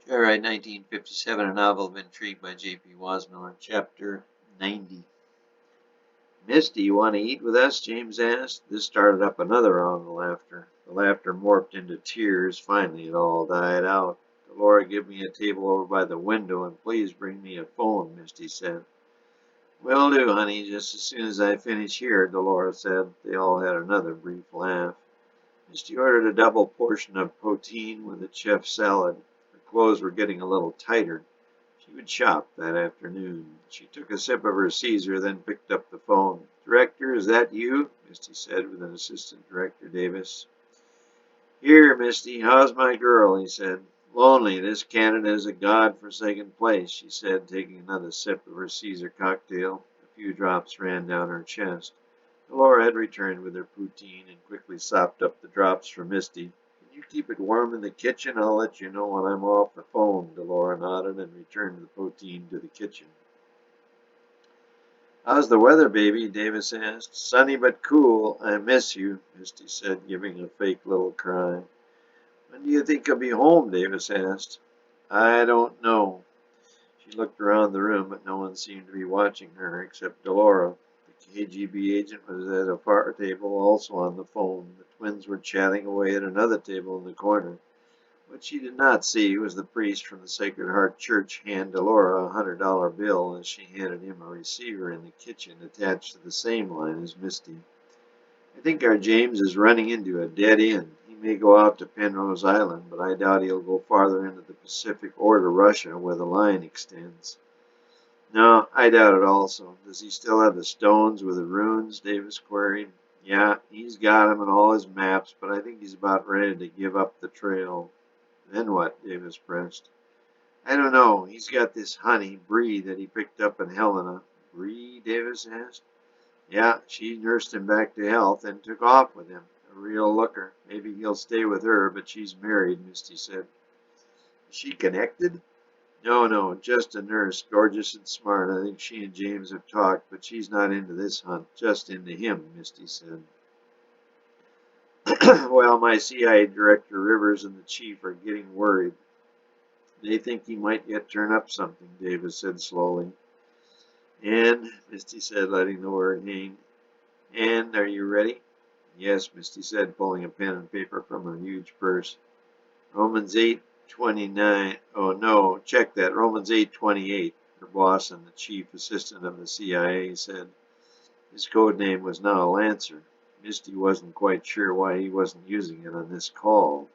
Joyride, 1957, a novel of intrigue by J.P. Wasmiller, Chapter 90. Misty, you want to eat with us? James asked. This started up another round of laughter. The laughter morphed into tears. Finally, it all died out. Delora, give me a table over by the window, and please bring me a phone, Misty said. Will do, honey, just as soon as I finish here, Delora said. They all had another brief laugh. Misty ordered a double portion of poutine with a chef salad. Her clothes were getting a little tighter. She would shop that afternoon. She took a sip of her Caesar, then picked up the phone. Director, is that you? Misty said with an assistant director, Davis. Here, Misty, how's my girl? He said. Lonely. This Canada is a god-forsaken place, she said, taking another sip of her Caesar cocktail. A few drops ran down her chest. Laura had returned with her poutine and quickly sopped up the drops for Misty. Can you keep it warm in the kitchen? I'll let you know when I'm off the phone. Delora nodded and returned the poutine to the kitchen. How's the weather, baby? Davis asked. Sunny but cool. I miss you, Misty said, giving a fake little cry. When do you think I'll be home? Davis asked. I don't know. She looked around the room, but no one seemed to be watching her except Delora. The KGB agent was at a far table, also on the phone. The twins were chatting away at another table in the corner. What she did not see was the priest from the Sacred Heart Church hand Delora a $100 bill as she handed him a receiver in the kitchen attached to the same line as Misty. I think our James is running into a dead end. He may go out to Penrose Island, but I doubt he'll go farther into the Pacific or to Russia, where the line extends. No, I doubt it also. Does he still have the stones with the runes? Davis queried. Yeah, he's got them and all his maps, but I think he's about ready to give up the trail. Then what? Davis pressed. I don't know. He's got this honey, Bree, that he picked up in Helena. Bree? Davis asked. Yeah, she nursed him back to health and took off with him. A real looker. Maybe he'll stay with her, but she's married, Misty said. Is she connected? No, just a nurse, gorgeous and smart. I think she and James have talked, but she's not into this hunt, just into him, Misty said. Well, my CIA director Rivers and the chief are getting worried. They think he might yet turn up something, Davis said slowly. And, Misty said, letting the word hang. And, are you ready? Yes, Misty said, pulling a pen and paper from her huge purse. Romans 8:29. Oh, no, check that. Romans 8:28. Her boss and the chief assistant of the CIA said. His code name was now Lancer. Misty wasn't quite sure why he wasn't using it on this call.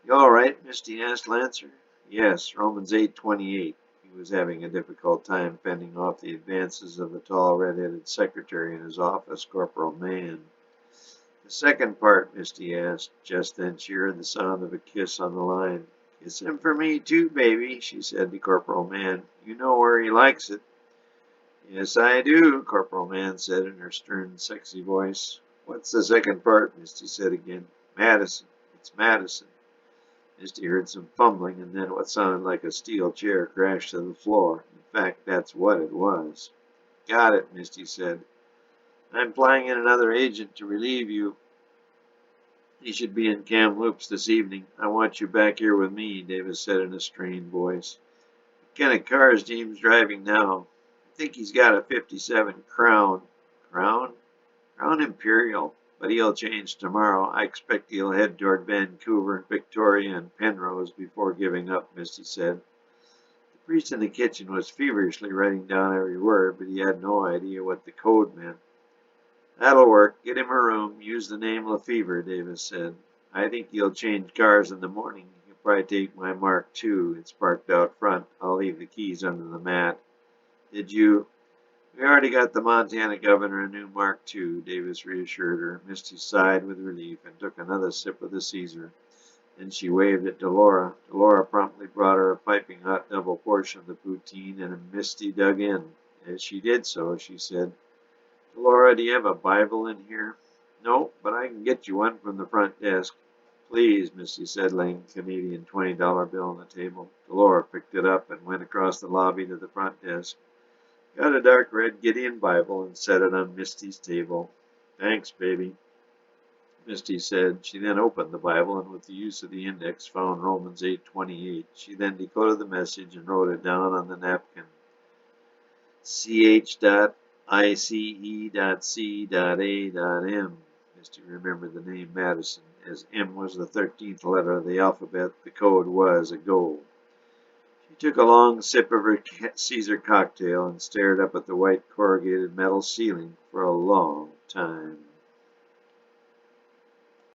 You all right? Misty asked Lancer. Yes, Romans 8:28. He was having a difficult time fending off the advances of the tall red-headed secretary in his office, Corporal Mann. The second part, Misty asked. Just then she heard the sound of a kiss on the line. Kiss him for me too, baby, she said to Corporal Mann. You know where he likes it. Yes, I do, Corporal Mann said in her stern, sexy voice. What's the second part? Misty said again. Madison. It's Madison. Misty heard some fumbling, and then what sounded like a steel chair crashed to the floor. In fact, that's what it was. Got it, Misty said. I'm flying in another agent to relieve you. He should be in Kamloops this evening. I want you back here with me, Davis said in a strained voice. What kind of car is James driving now? I think he's got a 57 Crown. Crown? Crown Imperial. But he'll change tomorrow. I expect he'll head toward Vancouver, Victoria, and Penrose before giving up, Misty said. The priest in the kitchen was feverishly writing down every word, but he had no idea what the code meant. That'll work. Get him a room. Use the name Lefevre, Davis said. I think he'll change cars in the morning. He'll probably take my Mark II. It's parked out front. I'll leave the keys under the mat. Did you? We already got the Montana governor a new Mark II, Davis reassured her. Misty sighed with relief and took another sip of the Caesar. Then she waved at Delora. Delora promptly brought her a piping hot double portion of the poutine, and Misty dug in. As she did so, she said, Delora, do you have a Bible in here? No, but I can get you one from the front desk. Please, Misty said, laying a Canadian $20 bill on the table. Delora picked it up and went across the lobby to the front desk. Got a dark red Gideon Bible and set it on Misty's table. Thanks, baby. Misty said. She then opened the Bible and with the use of the index found Romans 8:28. She then decoded the message and wrote it down on the napkin. ch.ice.c.a.m. Misty remembered the name Madison. As M was the 13th letter of the alphabet, the code was a go. She took a long sip of her Caesar cocktail and stared up at the white corrugated metal ceiling for a long time.